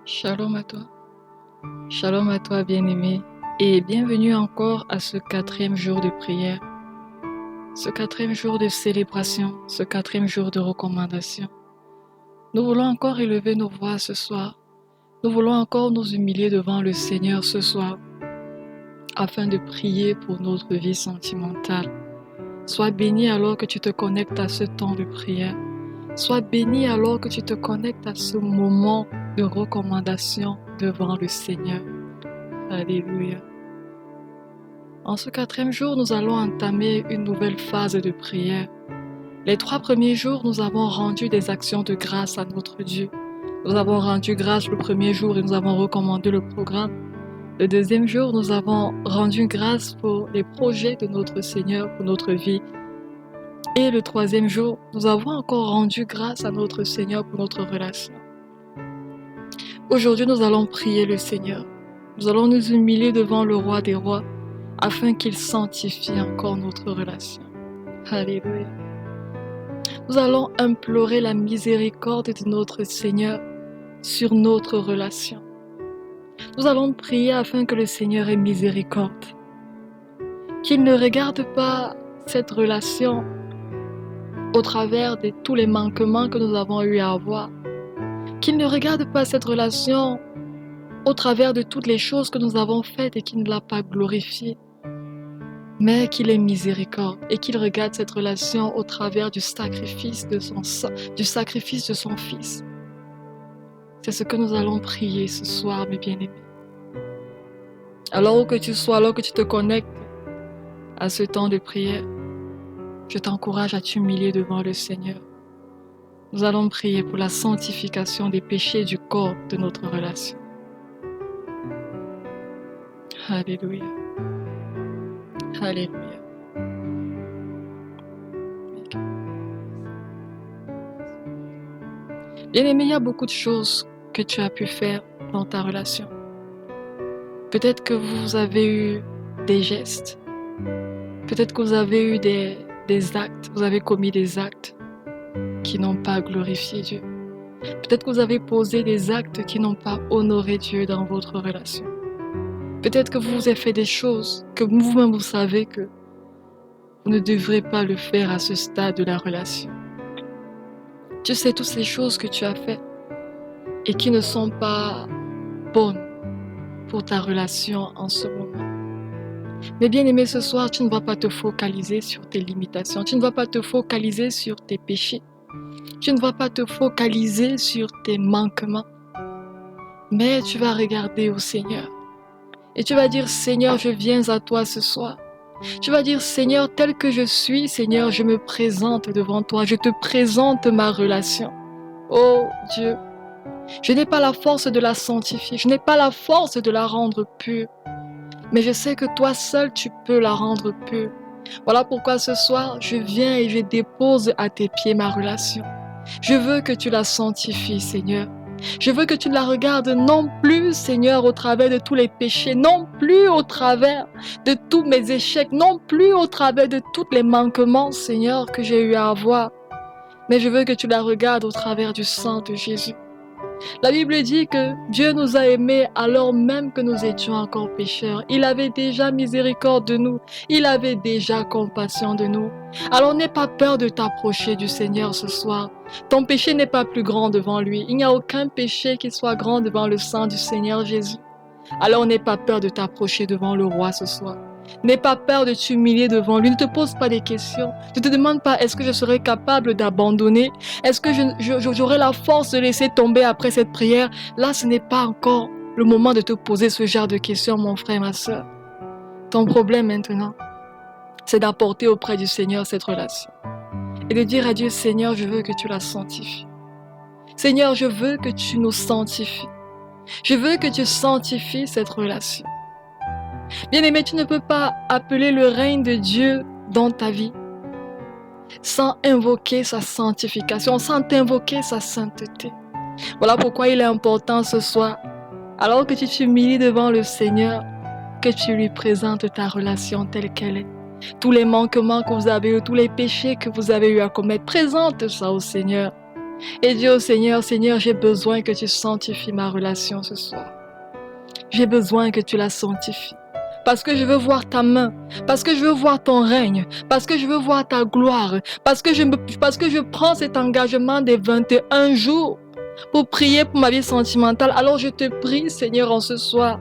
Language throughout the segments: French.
Shalom à toi bien-aimé, et bienvenue encore à ce 4e jour de prière, ce 4e jour de célébration, ce 4e jour de recommandation. Nous voulons encore élever nos voix ce soir, nous voulons encore nous humilier devant le Seigneur ce soir, afin de prier pour notre vie sentimentale. Sois béni alors que tu te connectes à ce temps de prière. Sois béni alors que tu te connectes à ce moment de recommandation devant le Seigneur. Alléluia. En ce 4e jour, nous allons entamer une nouvelle phase de prière. Les 3 premiers jours, nous avons rendu des actions de grâce à notre Dieu. Nous avons rendu grâce le premier jour et nous avons recommandé le programme. Le 2e jour, nous avons rendu grâce pour les projets de notre Seigneur, pour notre vie. Et le 3e jour, nous avons encore rendu grâce à notre Seigneur pour notre relation. Aujourd'hui, nous allons prier le Seigneur. Nous allons nous humilier devant le Roi des Rois, afin qu'il sanctifie encore notre relation. Alléluia. Nous allons implorer la miséricorde de notre Seigneur sur notre relation. Nous allons prier afin que le Seigneur ait miséricorde. Qu'il ne regarde pas cette relation au travers de tous les manquements que nous avons eu à avoir. Qu'il ne regarde pas cette relation au travers de toutes les choses que nous avons faites et qui ne l'a pas glorifié. Mais qu'il ait miséricorde et qu'il regarde cette relation au travers du sacrifice de son Fils. C'est ce que nous allons prier ce soir, mes bien-aimés. Alors où que tu sois, alors que tu te connectes à ce temps de prière, je t'encourage à t'humilier devant le Seigneur. Nous allons prier pour la sanctification des péchés du corps de notre relation. Alléluia. Alléluia. Bien-aimé, il y a beaucoup de choses que tu as pu faire dans ta relation. Peut-être que vous avez eu des gestes. Peut-être que vous avez eu des actes. Vous avez commis des actes qui n'ont pas glorifié Dieu. Peut-être que vous avez posé des actes qui n'ont pas honoré Dieu dans votre relation. Peut-être que vous avez fait des choses que vous-même vous savez que vous ne devrez pas le faire à ce stade de la relation. Tu sais toutes ces choses que tu as faites et qui ne sont pas bonnes pour ta relation en ce moment. Mais bien aimé, ce soir, tu ne vas pas te focaliser sur tes limitations. Tu ne vas pas te focaliser sur tes péchés. Tu ne vas pas te focaliser sur tes manquements. Mais tu vas regarder au Seigneur. Et tu vas dire, Seigneur, je viens à toi ce soir. Tu vas dire, Seigneur, tel que je suis, Seigneur, je me présente devant toi. Je te présente ma relation. Oh Dieu, je n'ai pas la force de la sanctifier. Je n'ai pas la force de la rendre pure. Mais je sais que toi seul, tu peux la rendre pure. Voilà pourquoi ce soir, je viens et je dépose à tes pieds ma relation. Je veux que tu la sanctifies, Seigneur. Je veux que tu la regardes non plus, Seigneur, au travers de tous les péchés, non plus au travers de tous mes échecs, non plus au travers de tous les manquements, Seigneur, que j'ai eu à avoir. Mais je veux que tu la regardes au travers du sang de Jésus. La Bible dit que Dieu nous a aimés alors même que nous étions encore pécheurs. Il avait déjà miséricorde de nous. Il avait déjà compassion de nous. Alors n'aie pas peur de t'approcher du Seigneur ce soir. Ton péché n'est pas plus grand devant lui. Il n'y a aucun péché qui soit grand devant le sang du Seigneur Jésus. Alors n'aie pas peur de t'approcher devant le roi ce soir. N'aie pas peur de t'humilier devant lui. Ne te pose pas des questions. Ne te demande pas est-ce que je serai capable d'abandonner? Est-ce que j'aurai la force de laisser tomber après cette prière? Là, ce n'est pas encore le moment de te poser ce genre de questions, mon frère, ma soeur. Ton problème maintenant, c'est d'apporter auprès du Seigneur cette relation. Et de dire à Dieu, Seigneur, je veux que tu la sanctifies. Seigneur, je veux que tu nous sanctifies. Je veux que tu sanctifies cette relation. Bien-aimé, tu ne peux pas appeler le règne de Dieu dans ta vie sans invoquer sa sanctification, sans invoquer sa sainteté. Voilà pourquoi il est important ce soir, alors que tu t'humilies devant le Seigneur, que tu lui présentes ta relation telle qu'elle est. Tous les manquements que vous avez eu, tous les péchés que vous avez eu à commettre, présente ça au Seigneur. Et dis au Seigneur, Seigneur, j'ai besoin que tu sanctifies ma relation ce soir. J'ai besoin que tu la sanctifies. Parce que je veux voir ta main, parce que je veux voir ton règne, parce que je veux voir ta gloire, parce que je prends cet engagement des 21 jours pour prier pour ma vie sentimentale. Alors je te prie, Seigneur, en ce soir,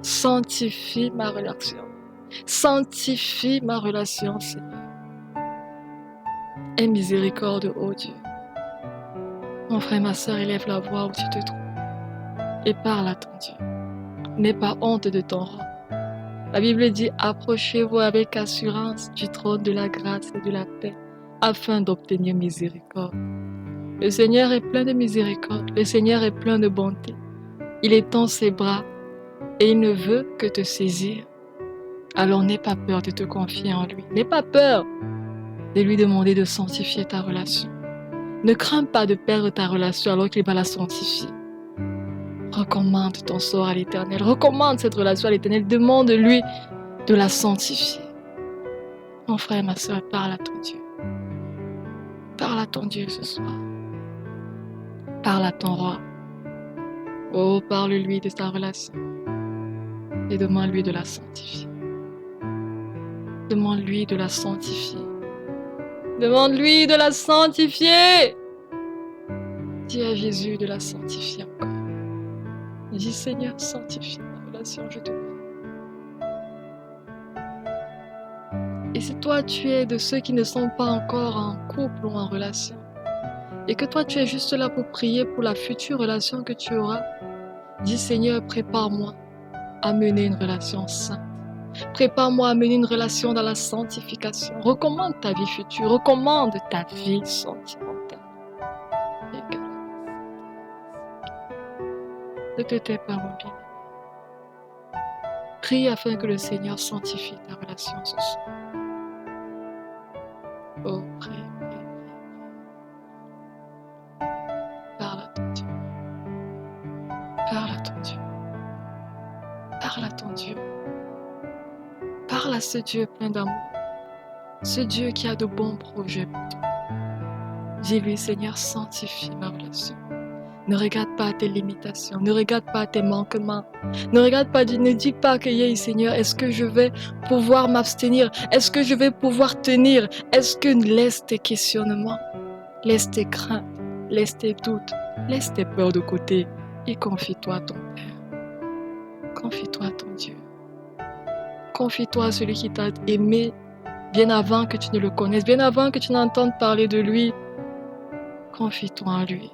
sanctifie ma relation. Sanctifie ma relation, Seigneur. Aie miséricorde, ô Dieu. Mon frère, ma soeur, élève la voix où tu te trouves et parle à ton Dieu. N'aie pas honte de ton rang. La Bible dit, approchez-vous avec assurance du trône de la grâce et de la paix, afin d'obtenir miséricorde. Le Seigneur est plein de miséricorde, le Seigneur est plein de bonté. Il étend ses bras et il ne veut que te saisir. Alors n'aie pas peur de te confier en lui. N'aie pas peur de lui demander de sanctifier ta relation. Ne crains pas de perdre ta relation alors qu'il va la sanctifier. Recommande ton sort à l'Éternel. Recommande cette relation à l'Éternel. Demande-lui de la sanctifier. Mon frère, ma soeur, parle à ton Dieu. Parle à ton Dieu ce soir. Parle à ton roi. Oh, parle-lui de ta relation. Et demande-lui de la sanctifier. Demande-lui de la sanctifier. Demande-lui de la sanctifier. Dis à Jésus de la sanctifier encore. Dis, Seigneur, sanctifie ma relation, je te prie. Et si toi, tu es de ceux qui ne sont pas encore en couple ou en relation, et que toi, tu es juste là pour prier pour la future relation que tu auras, dis, Seigneur, prépare-moi à mener une relation sainte. Prépare-moi à mener une relation dans la sanctification. Recommande ta vie future, recommande ta vie sentimentale. Ne te tais pas, mon bien. Prie afin que le Seigneur sanctifie ta relation ce soir. Oh, prie, prie, prie. Parle à ton Dieu. Parle à ton Dieu. Parle à ton Dieu. Parle à ce Dieu plein d'amour. Ce Dieu qui a de bons projets pour toi. Dis-lui, Seigneur, sanctifie ma relation. Ne regarde pas tes limitations, ne regarde pas tes manquements, ne dis pas que, Seigneur, est-ce que je vais pouvoir m'abstenir? Est-ce que je vais pouvoir tenir? Est-ce que laisse tes questionnements, laisse tes craintes, laisse tes doutes, laisse tes peurs de côté et confie-toi à ton Père. Confie-toi à ton Dieu. Confie-toi à celui qui t'a aimé bien avant que tu ne le connaisses, bien avant que tu n'entendes parler de lui. Confie-toi en lui.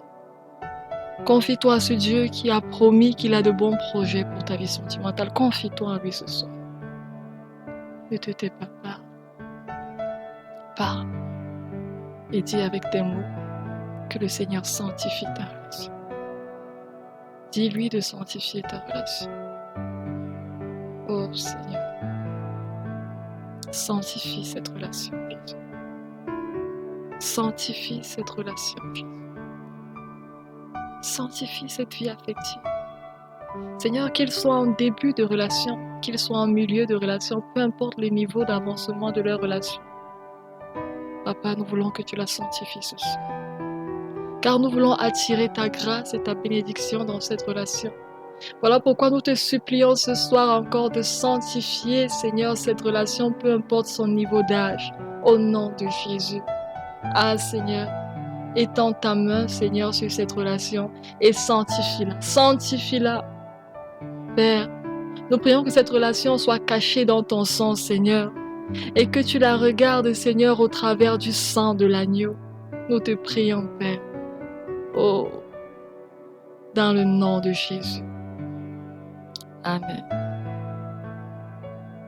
Confie-toi à ce Dieu qui a promis qu'il a de bons projets pour ta vie sentimentale. Confie-toi en lui ce soir. Ne te tais pas, parle. Parle. Et dis avec tes mots que le Seigneur sanctifie ta relation. Dis-lui de sanctifier ta relation. Oh Seigneur, sanctifie cette relation, Jésus. Sanctifie cette relation, Jésus. Sanctifie cette vie affective. Seigneur, qu'il soit en début de relation, qu'il soit en milieu de relation, peu importe le niveau d'avancement de leur relation. Papa, nous voulons que tu la sanctifies ce soir. Car nous voulons attirer ta grâce et ta bénédiction dans cette relation. Voilà pourquoi nous te supplions ce soir encore de sanctifier, Seigneur, cette relation, peu importe son niveau d'âge, au nom de Jésus. Ah, Seigneur, étends ta main, Seigneur, sur cette relation et sanctifie-la. Sanctifie-la, Père. Nous prions que cette relation soit cachée dans ton sang, Seigneur, et que tu la regardes, Seigneur, au travers du sang de l'agneau. Nous te prions, Père. Oh, dans le nom de Jésus. Amen.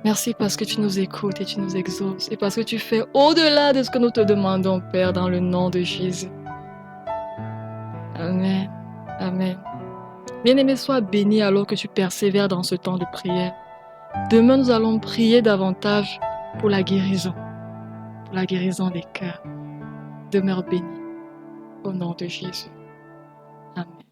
Merci parce que tu nous écoutes et tu nous exauces et parce que tu fais au-delà de ce que nous te demandons, Père, dans le nom de Jésus. Amen. Amen. Bien-aimé, sois béni alors que tu persévères dans ce temps de prière. Demain, nous allons prier davantage pour la guérison des cœurs. Demeure béni au nom de Jésus. Amen.